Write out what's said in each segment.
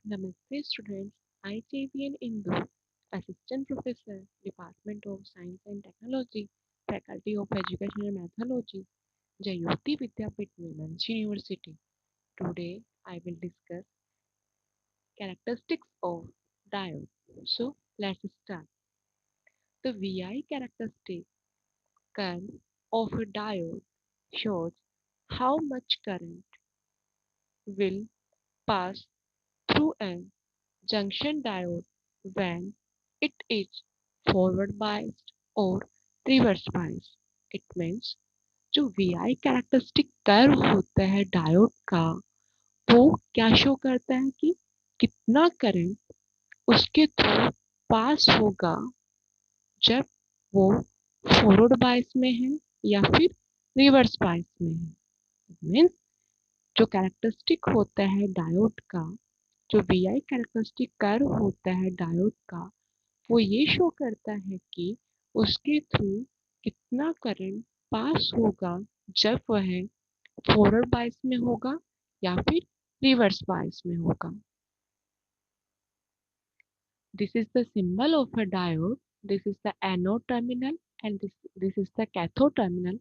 Namaste students, I JVN Indu, Assistant Professor, Department of Science and Technology, Faculty of Education and Methodology, Jayoti Vidyapeeth Women's University. Today I will discuss characteristics of diode. So let's start. The VI characteristic curve of a diode shows how much current will pass through a junction diode when it is forward biased और reverse biased. It means जो VI characteristic curve होता है diode का वो क्या show करता है कि कितना करंट उसके थ्रू पास होगा जब वो फॉरवर्ड बायस में है या फिर रिवर्स बायस में है। मीन्स जो कैरेक्टरिस्टिक होता है डायोड का, जो VI कैरेक्टरिस्टिक कर्व होता है डायोड का, वो ये शो करता है कि उसके थ्रू कितना करंट पास होगा जब वह फॉरवर्ड बायस में होगा या फिर रिवर्स बायस में होगा। This is the symbol of a diode. This is the anode terminal and this is the cathode terminal.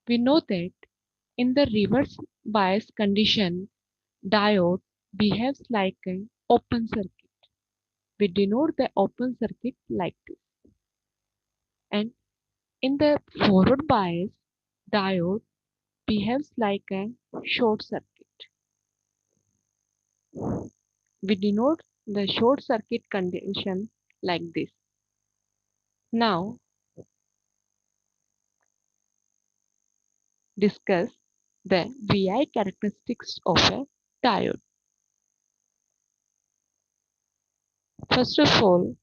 We know that in the reverse bias condition, diode behaves like an open circuit. We denote the open circuit like this. And in the forward bias, diode behaves like a short circuit. We denote the short circuit condition like this. Now discuss the VI characteristics of a diode. First of all,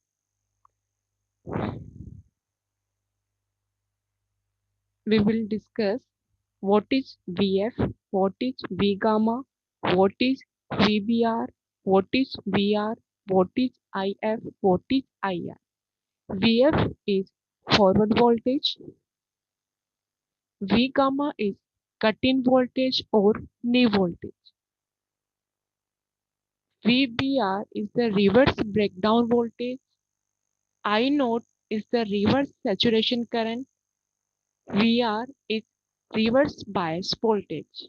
we will discuss what is VF, what is V gamma, what is VBR, what is VR, what is IF, what is IR. VF is forward voltage, V gamma is cut-in voltage or knee voltage. VBR is the reverse breakdown voltage. I naught is the reverse saturation current. VR is reverse bias voltage.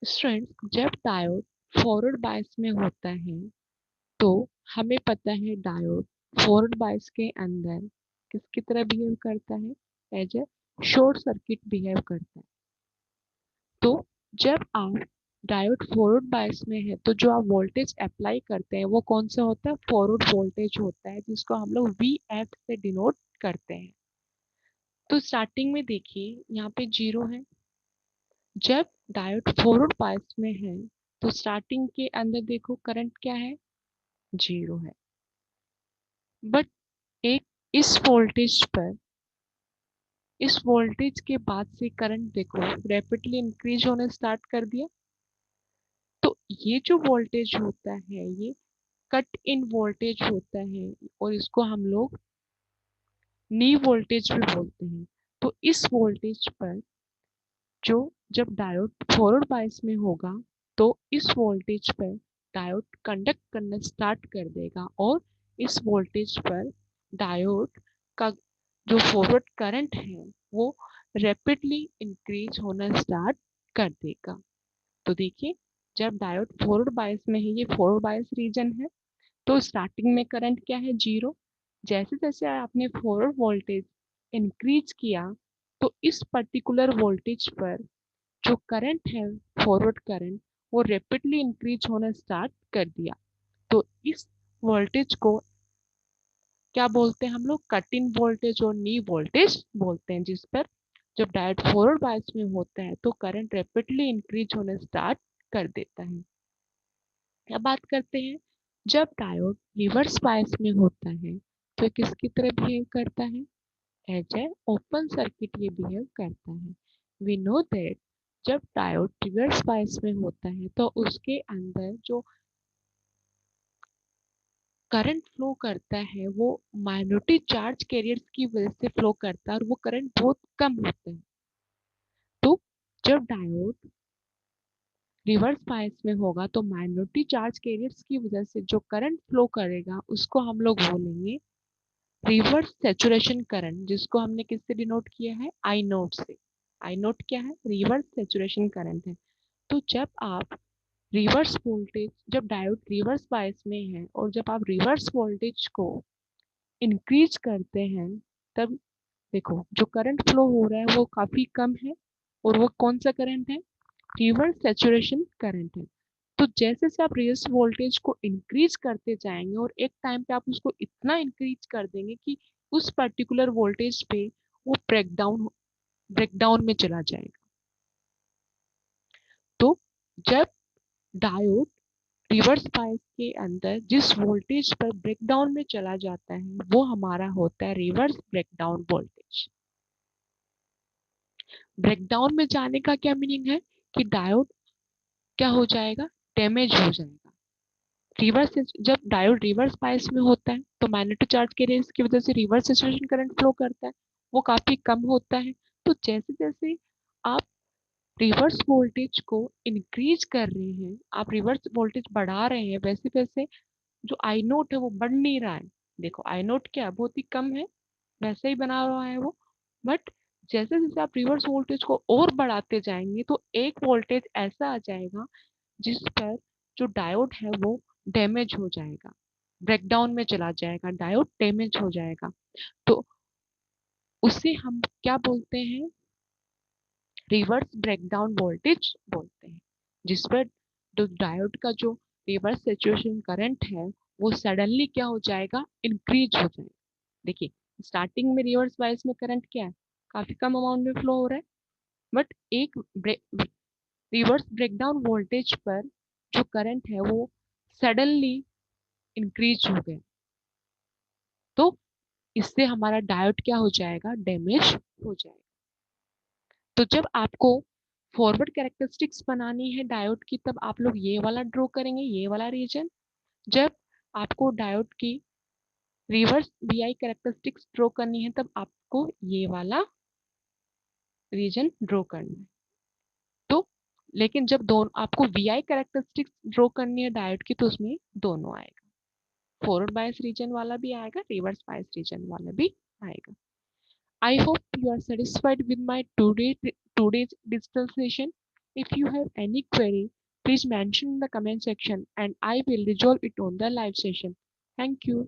Students जब diode forward bias में होता है तो हमें पता है diode forward bias के अंदर किसकी तरह बिहेव करता है, as a short circuit behave करता है। तो जब आप डायोड फॉरवर्ड बायस में है तो जो आप वोल्टेज अप्लाई करते हैं वो कौन सा होता है, फॉरवर्ड वोल्टेज होता है, जिसको हम लोग VF से डिनोट करते हैं। तो स्टार्टिंग में देखिए यहाँ पे 0 है। जब डायोड फॉरवर्ड बायस में है तो स्टार्टिंग के अंदर देखो करंट क्या है, 0 है। बट एक इस वोल्टेज पर, इस वोल्टेज के बाद से करंट देखो रैपिडली इंक्रीज होने स्टार्ट कर दिया। तो ये जो वोल्टेज होता है ये कट इन वोल्टेज होता है और इसको हम लोग नी वोल्टेज भी बोलते हैं। तो इस वोल्टेज पर जो जब डायोड फॉरवर्ड बायस में होगा तो इस वोल्टेज पर डायोड कंडक्ट करना स्टार्ट कर देगा और इस वोल्टेज पर डायोड का जो फॉरवर्ड करंट है वो रैपिडली इंक्रीज होना स्टार्ट कर देगा। तो देखिए जब डायोड फॉरवर्ड बायस में है, ये फॉरवर्ड बायस रीजन है, तो स्टार्टिंग में करंट क्या है, 0। जैसे जैसे आपने फॉरवर्ड वोल्टेज इंक्रीज किया तो इस पर्टिकुलर वोल्टेज पर जो करंट है फॉरवर्ड करंट वो रैपिडली इंक्रीज होना स्टार्ट कर दिया। तो इस वोल्टेज को क्या बोलते हैं हम लोग, कट इन वोल्टेज और नी वोल्टेज बोलते हैं, जिस पर जब डायोड फॉरवर्ड बायस में होता है तो करंट रैपिडली इंक्रीज होना स्टार्ट कर देता है। अब बात करते हैं जब डायोड रिवर्स बायस में होता है तो किसकी तरह बिहेव करता है, एज ए ओपन सर्किट ये बिहेव करता है। वी नो दैट जब डायोड रिवर्स बायस में होता है तो उसके अंदर जो करंट फ्लो करता है वो माइनॉरिटी चार्ज कैरियर्स की वजह से फ्लो करता है और वो करंट बहुत कम होता है। तो जब डायोड रिवर्स बायस में होगा तो माइनॉरिटी चार्ज कैरियर्स की वजह से जो करंट फ्लो करेगा उसको हम लोग बोलेंगे रिवर्स सैचुरेशन करंट, जिसको हमने किससे डिनोट किया है, आई नोट से। आई नोट क्या है, रिवर्स सैचुरेशन करंट है। तो जब आप रिवर्स वोल्टेज, जब डायोड रिवर्स बायस में है और जब आप रिवर्स वोल्टेज को इंक्रीज करते हैं, तब देखो जो करंट फ्लो हो रहा है वो काफी कम है, और वो कौन सा करंट है, रिवर्स सैचुरेशन करंट है। तो जैसे से आप रिवर्स वोल्टेज को इंक्रीज करते जाएंगे और एक टाइम पे आप उसको इतना इंक्रीज कर देंगे कि उस पर्टिकुलर वोल्टेज पे वो ब्रेकडाउन में चला जाएगा। तो जब डायोड रिवर्स बायस के अंदर जिस वोल्टेज पर ब्रेकडाउन में चला जाता है वो हमारा होता है रिवर्स ब्रेकडाउन वोल्टेज। ब्रेकडाउन में जाने का क्या मीनिंग है कि डायोड क्या हो जाएगा, डैमेज हो जाएगा। रिवर्स, जब डायोड रिवर्स बायस में होता है तो मैग्नेटिक चार्ज के रेस की वजह से रिवर्स सैचुरेशन करंट फ्लो करता है, वो काफी कम होता है। तो जैसे जैसे आप रिवर्स वोल्टेज को इंक्रीज कर रहे हैं, आप रिवर्स वोल्टेज बढ़ा रहे हैं, वैसे वैसे जो आई नोट है वो बढ़ नहीं रहा है। देखो आई नोट क्या बहुत ही कम है, वैसे ही बना रहा है वो, बट जैसे जैसे आप रिवर्स वोल्टेज को और बढ़ाते जाएंगे तो एक वोल्टेज ऐसा आ जाएगा जिस पर जो डायोड है वो डैमेज हो जाएगा, ब्रेकडाउन में चला जाएगा, डायोड डैमेज हो जाएगा। तो उसे हम क्या बोलते हैं, रिवर्स ब्रेकडाउन वोल्टेज बोलते हैं, जिस पर जो डायोड का जो रिवर्स सैचुरेशन करंट है वो सडनली क्या हो जाएगा, इंक्रीज हो जाएगा। देखिए स्टार्टिंग में रिवर्स बायस में करंट क्या है, काफी कम अमाउंट में फ्लो हो रहा है, बट एक रिवर्स ब्रेकडाउन वोल्टेज पर जो करंट है वो सडनली इंक्रीज हो गया। तो इससे हमारा डायोड क्या हो जाएगा, डैमेज हो जाएगा। तो जब आपको फॉरवर्ड कैरेक्टरिस्टिक्स बनानी है डायोड की तब आप लोग ये वाला ड्रॉ करेंगे, ये वाला रीजन। जब आपको डायोड की रिवर्स वीआई कैरेक्टरिस्टिक्स ड्रॉ करनी है तब आपको ये वाला रीजन ड्रॉ करना है। तो लेकिन जब दोनों आपको वीआई कैरेक्टरिस्टिक्स ड्रॉ करनी है डायोड की तो उसमें दोनों आएगा, फॉरवर्ड बायस रीजन वाला भी आएगा, रिवर्स बायस रीजन वाला भी आएगा। I hope you are satisfied with my today's digital session. If you have any query, please mention in the comment section and I will resolve it on the live session. Thank you.